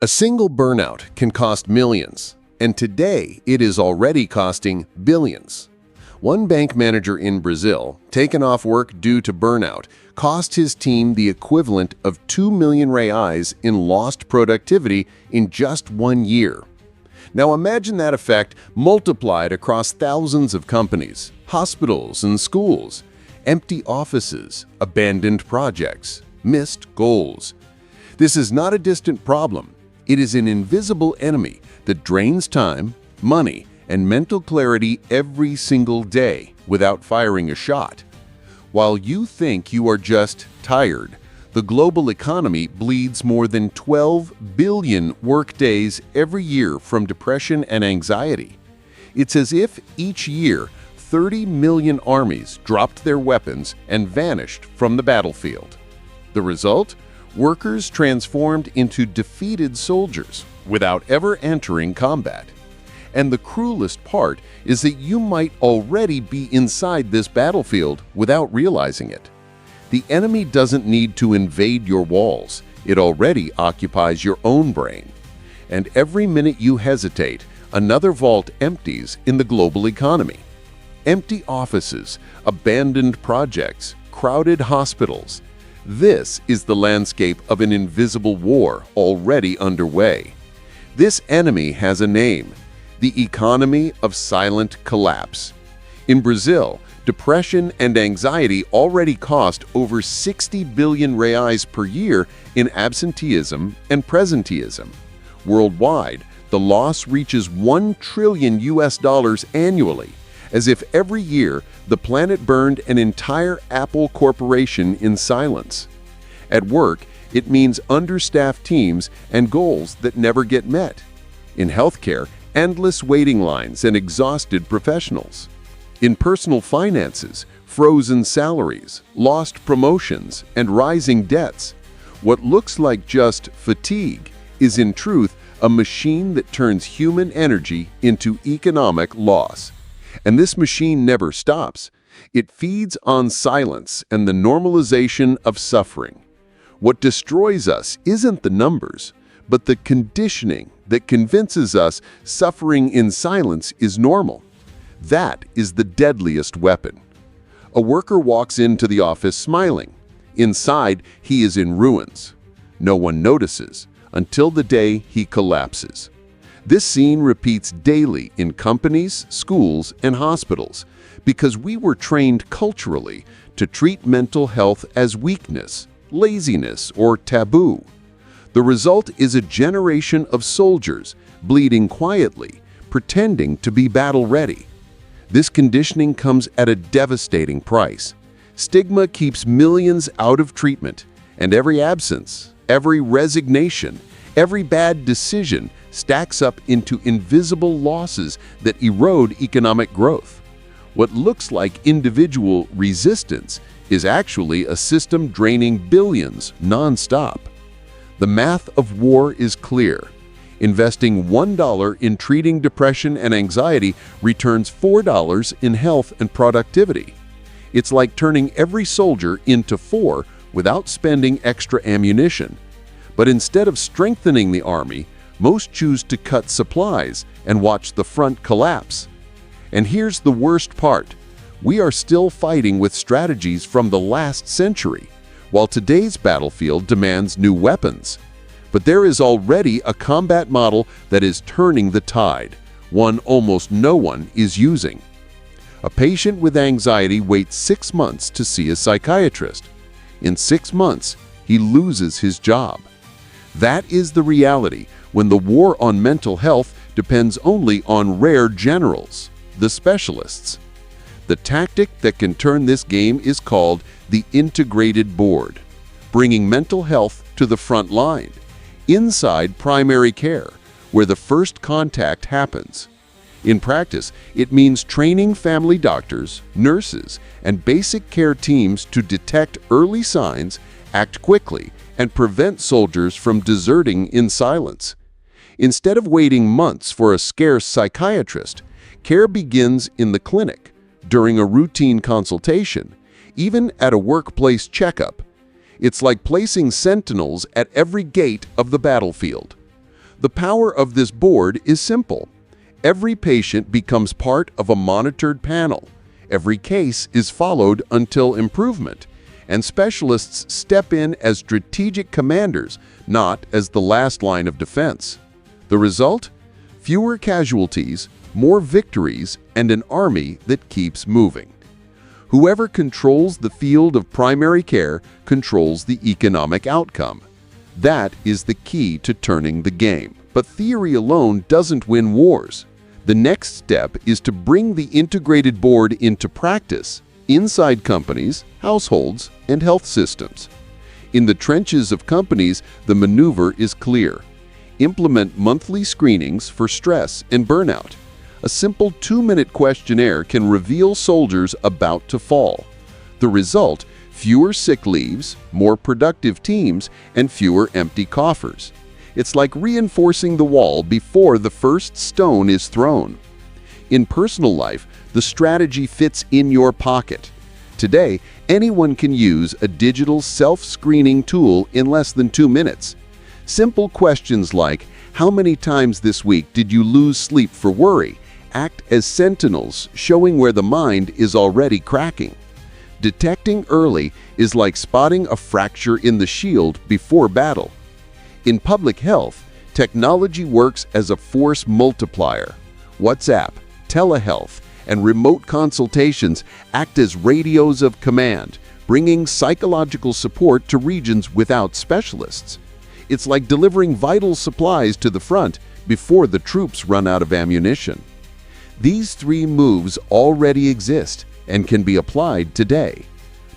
A single burnout can cost millions, and today it is already costing billions. One bank manager in Brazil, taken off work due to burnout, cost his team the equivalent of 2 million reais in lost productivity in just 1 year. Now imagine that effect multiplied across thousands of companies, hospitals and schools, empty offices, abandoned projects, missed goals. This is not a distant problem. It is an invisible enemy that drains time, money, and mental clarity every single day without firing a shot. While you think you are just tired, the global economy bleeds more than 12 billion workdays every year from depression and anxiety. It's as if each year 30 million armies dropped their weapons and vanished from the battlefield. The result? Workers transformed into defeated soldiers without ever entering combat. And the cruelest part is that you might already be inside this battlefield without realizing it. The enemy doesn't need to invade your walls. It already occupies your own brain. And every minute you hesitate, another vault empties in the global economy. Empty offices, abandoned projects, crowded hospitals. This is the landscape of an invisible war already underway. This enemy has a name: the economy of silent collapse. In Brazil, depression and anxiety already cost over 60 billion reais per year in absenteeism and presenteeism. Worldwide, the loss reaches $1 trillion annually, as if every year the planet burned an entire Apple corporation in silence. At work, it means understaffed teams and goals that never get met. In healthcare, endless waiting lines and exhausted professionals. In personal finances, frozen salaries, lost promotions, and rising debts. What looks like just fatigue is in truth a machine that turns human energy into economic loss. And this machine never stops. It feeds on silence and the normalization of suffering. What destroys us isn't the numbers, but the conditioning that convinces us suffering in silence is normal. That is the deadliest weapon. A worker walks into the office smiling. Inside, he is in ruins. No one notices until the day he collapses. This scene repeats daily in companies, schools, and hospitals because we were trained culturally to treat mental health as weakness, laziness, or taboo. The result is a generation of soldiers bleeding quietly, pretending to be battle-ready. This conditioning comes at a devastating price. Stigma keeps millions out of treatment, and every absence, every resignation, every bad decision stacks up into invisible losses that erode economic growth. What looks like individual resistance is actually a system draining billions non-stop. The math of war is clear. Investing $1 in treating depression and anxiety returns $4 in health and productivity. It's like turning every soldier into 4 without spending extra ammunition. But instead of strengthening the army, most choose to cut supplies and watch the front collapse. And here's the worst part. We are still fighting with strategies from the last century, while today's battlefield demands new weapons. But there is already a combat model that is turning the tide, one almost no one is using. A patient with anxiety waits 6 months to see a psychiatrist. In 6 months, he loses his job. That is the reality when the war on mental health depends only on rare generals, the specialists. The tactic that can turn this game is called the integrated board, bringing mental health to the front line, inside primary care, where the first contact happens. In practice, it means training family doctors, nurses, and basic care teams to detect early signs, act quickly, and prevent soldiers from deserting in silence. Instead of waiting months for a scarce psychiatrist, care begins in the clinic, during a routine consultation, even at a workplace checkup. It's like placing sentinels at every gate of the battlefield. The power of this board is simple. Every patient becomes part of a monitored panel. Every case is followed until improvement, and specialists step in as strategic commanders, not as the last line of defense. The result? Fewer casualties, more victories, and an army that keeps moving. Whoever controls the field of primary care controls the economic outcome. That is the key to turning the game. But theory alone doesn't win wars. The next step is to bring the integrated board into practice, inside companies, households, and health systems. In the trenches of companies, the maneuver is clear. Implement monthly screenings for stress and burnout. A simple 2-minute questionnaire can reveal soldiers about to fall. The result: fewer sick leaves, more productive teams, and fewer empty coffers. It's like reinforcing the wall before the first stone is thrown. In personal life, the strategy fits in your pocket. Today, anyone can use a digital self-screening tool in less than 2 minutes. Simple questions like, how many times this week did you lose sleep for worry, act as sentinels showing where the mind is already cracking. Detecting early is like spotting a fracture in the shield before battle. In public health, technology works as a force multiplier. WhatsApp, telehealth, and remote consultations act as radios of command, bringing psychological support to regions without specialists. It's like delivering vital supplies to the front before the troops run out of ammunition. These 3 moves already exist and can be applied today.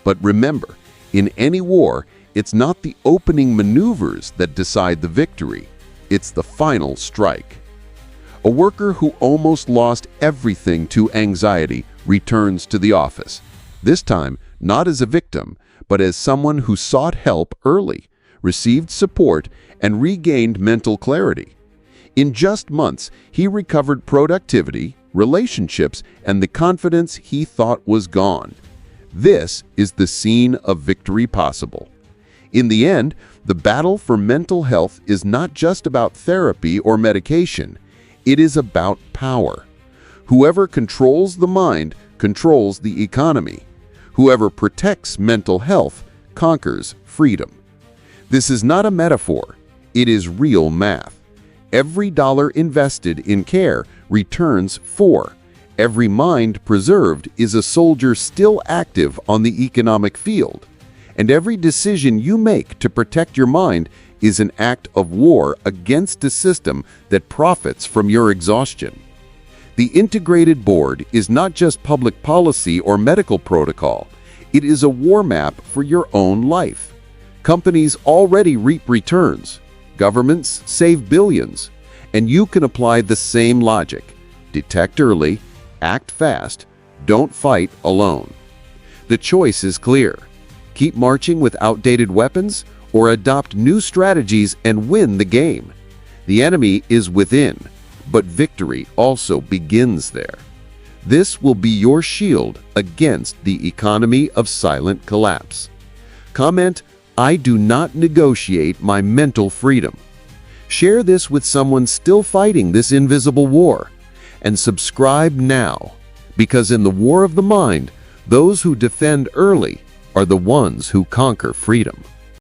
But remember, in any war, it's not the opening maneuvers that decide the victory. It's the final strike. A worker who almost lost everything to anxiety returns to the office. This time, not as a victim, but as someone who sought help early, received support, and regained mental clarity. In just months, he recovered productivity, relationships, and the confidence he thought was gone. This is the scene of victory possible. In the end, the battle for mental health is not just about therapy or medication. It is about power. Whoever controls the mind controls the economy. Whoever protects mental health conquers freedom. This is not a metaphor. It is real math. Every dollar invested in care returns 4. Every mind preserved is a soldier still active on the economic field. And every decision you make to protect your mind is an act of war against a system that profits from your exhaustion. The integrated board is not just public policy or medical protocol. It is a war map for your own life. Companies already reap returns. Governments save billions. And you can apply the same logic. Detect early, act fast, don't fight alone. The choice is clear. Keep marching with outdated weapons, or adopt new strategies and win the game. The enemy is within, but victory also begins there. This will be your shield against the economy of silent collapse. Comment, I do not negotiate my mental freedom. Share this with someone still fighting this invisible war. And subscribe now, because in the war of the mind, those who defend early are the ones who conquer freedom.